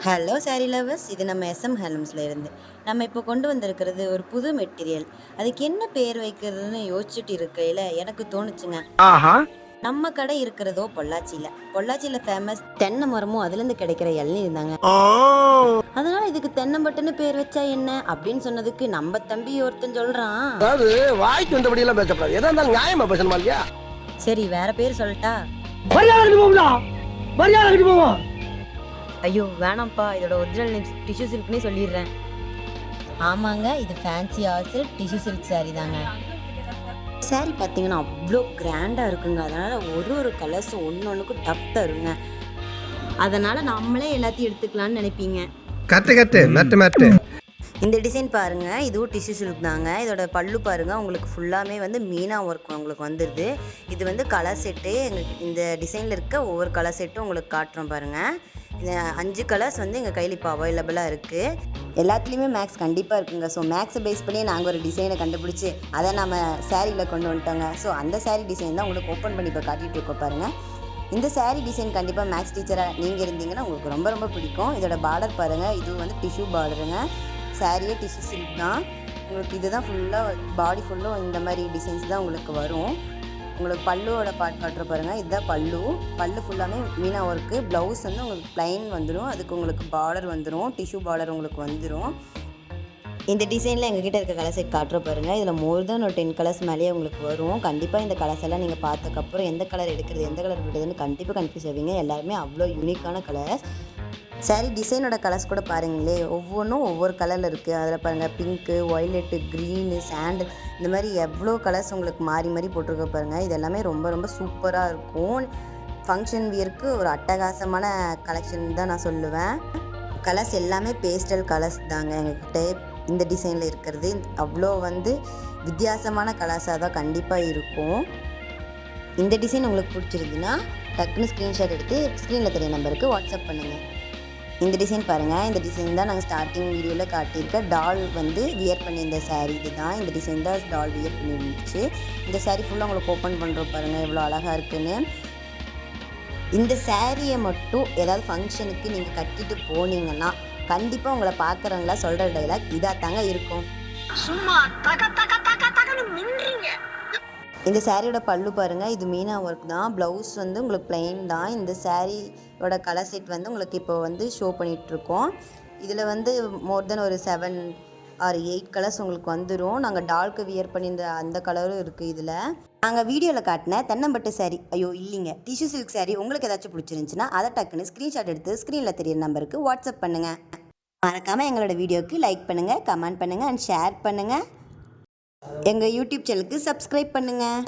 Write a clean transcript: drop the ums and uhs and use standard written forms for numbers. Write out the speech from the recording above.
Hello sorry lovers, இது நம்ம SM ஹேண்ட்லூம்ஸ்ல இருந்து நம்ம இப்போ கொண்டு வந்திருக்கிறது ஒரு புது மெட்டீரியல். அதுக்கு என்ன பேர் வைக்கிறதுன்னு யோசிச்சுட்டு இருக்கையில எனக்கு தோணுச்சுங்க. நம்ம கடை இருக்கிறதோ பொள்ளாச்சியில ஃபேமஸ் தென்னை மரமும் அதுலேருந்து கிடைக்கிற இளநீர் இருந்தாங்க. அதனால இதுக்கு தென்னம்பட்டுன்னு பேர் வச்சா என்ன அப்படின்னு சொன்னதுக்கு நம்ம தம்பி ஒருத்தன் சொல்றான், அதாவது வாய்க்கு வந்தபடி எல்லாம் பேசப்படாது, எதா இருந்தாலும் நியாயமா பேசணுமா இல்லையா? சரி வேற பேர் சொல்லட்டா? ஐயோ வேணாம்ப்பா, இதோட ஒரிஜினல் நேம் டிஷ்யூ சில்க்னே சொல்லிடுறேன். ஆமாங்க, இது ஃபேன்சி ஆர்ட்ஸில் டிஷ்யூ சில்க் சாரீ தாங்க. சாரீ பார்த்தீங்கன்னா அவ்வளோ கிராண்டாக இருக்குங்க. அதனால் ஒரு கலர்ஸும் ஒன்றுக்கும் டஃப் தருங்க. அதனால் நம்மளே எல்லாத்தையும் எடுத்துக்கலான்னு நினைப்பீங்க. கட்டு இந்த டிசைன் பாருங்கள், இதுவும் டிஷ்யூ சில்க் தாங்க. இதோட பல்லு பாருங்கள், உங்களுக்கு ஃபுல்லாமே வந்து மீனா ஒர்க் உங்களுக்கு வந்துடுது. இது வந்து கலர் செட்டு, எங்களுக்கு இந்த டிசைனில் இருக்க ஒவ்வொரு கலர் செட்டும் உங்களுக்கு காட்டுறோம் பாருங்கள். இந்த 5 கலர்ஸ் வந்து எங்கள் கையில் இப்போ அவைலபிளாக இருக்குது. எல்லாத்துலேயுமே மேக்ஸ் கண்டிப்பாக இருக்குங்க. ஸோ மேக்ஸை பேஸ் பண்ணி நாங்கள் ஒரு டிசைனை கண்டுபிடிச்சி அதை நம்ம சாரியில் கொண்டு வந்துட்டோங்க. ஸோ அந்த சாரீ டிசைன் தான் உங்களுக்கு ஓப்பன் பண்ணி இப்போ காட்டிகிட்டு இருக்கோம் பாருங்கள். இந்த சாரீ டிசைன் கண்டிப்பாக மேக்ஸ் டீச்சராக நீங்கள் இருந்தீங்கன்னா உங்களுக்கு ரொம்ப ரொம்ப பிடிக்கும். இதோட பார்டர் பாருங்கள், இது வந்து டிஷ்யூ பார்டருங்க. சாரியே டிஷ்யூ சில்க் தான். உங்களுக்கு இதுதான் ஃபுல்லாக பாடி ஃபுல்லும் இந்த மாதிரி டிசைன்ஸ் தான் உங்களுக்கு வரும். உங்களுக்கு பல்லுவோட பார்ட் காட்டுற பாருங்கள், இதுதான் பல்லு ஃபுல்லாமே மீனா ஒர்க்கு. ப்ளவுஸ் வந்து உங்களுக்கு ப்ளைன் வந்துடும், அதுக்கு உங்களுக்கு பார்டர் வந்துடும், டிஷ்யூ பார்டர் உங்களுக்கு வந்துடும். இந்த டிசைனில் எங்ககிட்ட இருக்க கலர் செட் காட்டுற பாருங்கள். இதில் மோர் தென் ஒரு 10 கலர்ஸ் மேலேயே உங்களுக்கு வரும். கண்டிப்பாக இந்த கலர்ஸ் எல்லாம் நீங்கள் பார்த்ததுக்கப்புறம் எந்த கலர் எடுக்கிறது எந்த கலர் விடுறதுன்னு கண்டிப்பாக கன்ஃபியூஸ் ஆவீங்க. எல்லாருமே அவ்வளோ யூனிக்கான கலர்ஸ். சாரி டிசைனோட கலர்ஸ் கூட பாருங்களே, ஒவ்வொன்றும் ஒவ்வொரு கலரில் இருக்குது. அதில் பாருங்கள், பிங்க்கு, ஒய்லெட்டு, க்ரீனு, சாண்டில், இந்த மாதிரி எவ்வளோ கலர்ஸ் உங்களுக்கு மாறி போட்டிருக்க பாருங்கள். இது எல்லாமே ரொம்ப ரொம்ப சூப்பராக இருக்கும். ஃபங்க்ஷன் வியருக்கு ஒரு அட்டகாசமான கலெக்ஷன் தான் நான் சொல்லுவேன். கலர்ஸ் எல்லாமே பேஸ்டல் கலர்ஸ் தாங்க எங்ககிட்ட இந்த டிசைனில் இருக்கிறது. அவ்வளோ வந்து வித்தியாசமான கலர்ஸாக தான் கண்டிப்பாக இருக்கும். இந்த டிசைன் உங்களுக்கு பிடிச்சிருந்துன்னா டக்குன்னு ஸ்க்ரீன்ஷாட் எடுத்து ஸ்க்ரீனில் தெரிய நம்பருக்கு வாட்ஸ்அப் பண்ணுங்கள். இந்த டிசைன் பாருங்கள், இந்த டிசைன் தான் நாங்கள் ஸ்டார்டிங் வீடியோவில் காட்டியிருக்க டால் வந்து வியர் பண்ணியிருந்த சாரீ. இது தான் இந்த டிசைன் தான் டால் வியர் பண்ணியிருந்துச்சு. இந்த சாரீ ஃபுல்லாக உங்களுக்கு ஓப்பன் பண்ணுறோம் பாருங்கள், எவ்வளோ அழகாக இருக்குன்னு. இந்த சாரியை மட்டும் ஏதாவது ஃபங்க்ஷனுக்கு நீங்கள் கட்டிட்டு போனீங்கன்னா கண்டிப்பாக உங்களை பார்க்குறவங்களா சொல்கிற டைலாக் இதாக தாங்க இருக்கும். சும்மா இந்த சாரியோட பல்லு பாருங்கள், இது மீனா ஒர்க் தான். ப்ளவுஸ் வந்து உங்களுக்கு பிளைன் தான். இந்த சாரியோட கலர் செட் வந்து உங்களுக்கு இப்போ வந்து ஷோ பண்ணிகிட்ருக்கோம். இதில் வந்து மோர் தென் ஒரு 7 or 8 கலர்ஸ் உங்களுக்கு வந்துடும். நாங்கள் டால்க்கு வியர் பண்ணியிருந்த அந்த கலரும் இருக்குது. இதில் நாங்கள் வீடியோவில் காட்டின தென்னம்பட்டு சாரீ, ஐயோ இல்லைங்க, டிஷ்யூ சில்க் சாரீ உங்களுக்கு ஏதாச்சும் பிடிச்சிருந்துச்சுன்னா அதை டக்குன்னு ஸ்க்ரீன்ஷாட் எடுத்து ஸ்க்ரீனில் தெரியிற நம்பருக்கு வாட்ஸ்அப் பண்ணுங்கள். மறக்காமல் எங்களோட வீடியோவுக்கு லைக் பண்ணுங்கள், கமெண்ட் பண்ணுங்கள் அண்ட் ஷேர் பண்ணுங்கள். எங்கள் யூடியூப் சேனலுக்கு சப்ஸ்கிரைப் பண்ணுங்கள்.